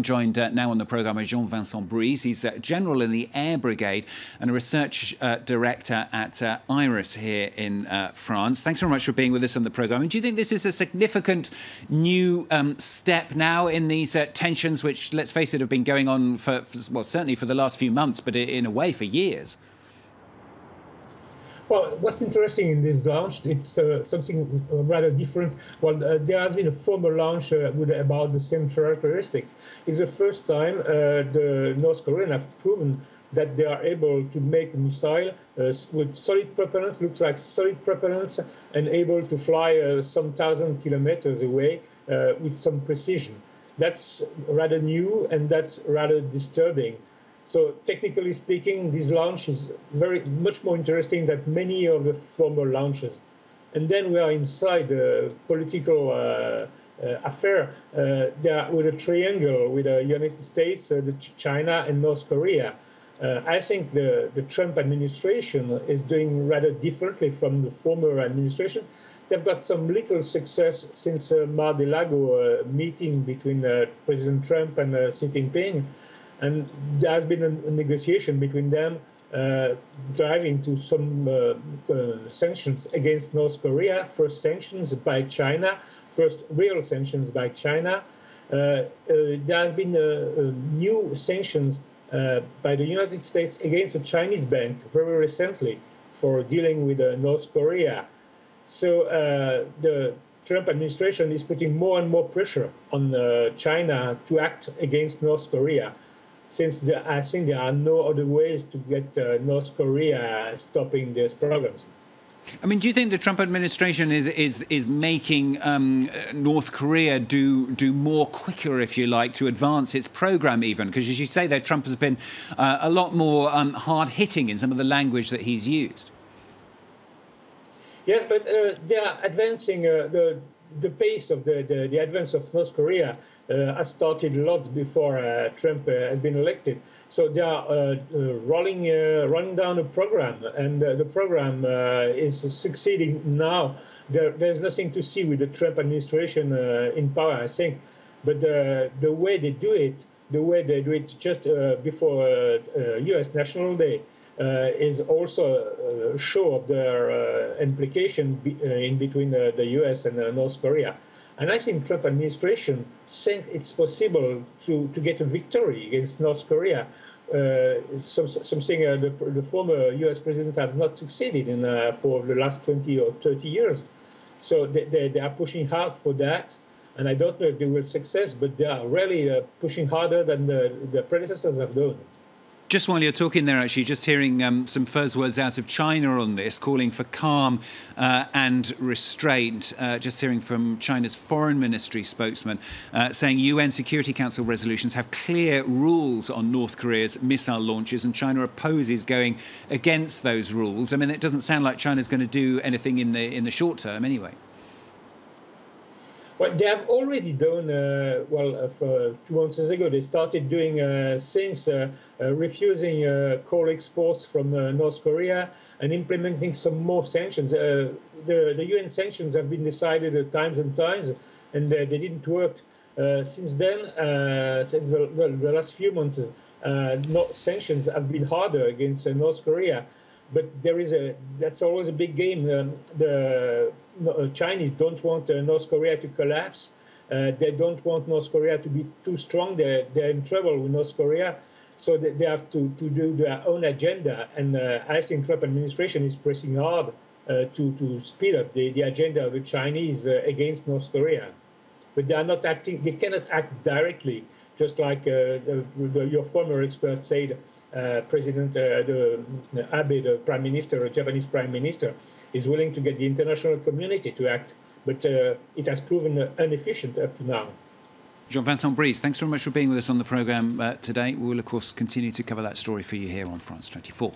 Joined now on the programme by Jean-Vincent. He's General in the Air Brigade and a research director at IRIS here in France. Thanks very much for being with us on the programme. And do you think this is a significant new step now in these tensions, which, let's face it, have been going on for, well, certainly for the last few months, but in a way for years? Well, what's interesting in this launch, it's something rather different. Well, there has been a former launch with about the same characteristics. It's the first time the North Koreans have proven that they are able to make a missile with solid propellants, looks like solid propellants, and able to fly some 1,000 kilometers away with some precision. That's rather new, and that's rather disturbing. So technically speaking, this launch is much more interesting than many of the former launches. And then we are inside the political affair with a triangle with the United States, China, and North Korea. I think the Trump administration is doing rather differently from the former administration. They've got some little success since Mar-a-Lago meeting between President Trump and Xi Jinping. And there has been a negotiation between them driving to some sanctions against North Korea, first sanctions by China, first real sanctions by China. There has been new sanctions by the United States against a Chinese bank very recently for dealing with North Korea. So the Trump administration is putting more and more pressure on China to act against North Korea, since I think there are no other ways to get North Korea stopping these programs. I mean, do you think the Trump administration is making North Korea do more quicker, if you like, to advance its program even? Because as you say there, Trump has been a lot more hard-hitting in some of the language that he's used. Yes, but they are advancing the pace of the advance of North Korea has started lots before Trump has been elected. So they are running down a program, and the program is succeeding now. There's nothing to see with the Trump administration in power, I think. But the way they do it just before U.S. National Day is also a show of their implication in between the U.S. and North Korea. And I think Trump administration think it's possible to get a victory against North Korea, something the former U.S. president have not succeeded in for the last 20 or 30 years. So they are pushing hard for that, and I don't know if they will succeed, but they are really pushing harder than the predecessors have done. Just while you're talking there, actually, just hearing some first words out of China on this, calling for calm and restraint. Just hearing from China's foreign ministry spokesman saying UN Security Council resolutions have clear rules on North Korea's missile launches, and China opposes going against those rules. I mean, it doesn't sound like China's going to do anything in the short term anyway. Well, they have already done, for 2 months ago, they started doing things, refusing coal exports from North Korea and implementing some more sanctions. The UN sanctions have been decided times and times, and they didn't work. Since then, since the last few months, sanctions have been harder against North Korea. But that's always a big game. The Chinese don't want North Korea to collapse. They don't want North Korea to be too strong. They're in trouble with North Korea. So they have to do their own agenda. And I think Trump administration is pressing hard to speed up the agenda of the Chinese against North Korea. But they are not acting, they cannot act directly, just like your former expert said. President Abe, the Prime Minister, Japanese Prime Minister, is willing to get the international community to act, but it has proven inefficient up to now. Jean-Vincent, thanks very much for being with us on the programme today. We will, of course, continue to cover that story for you here on France 24.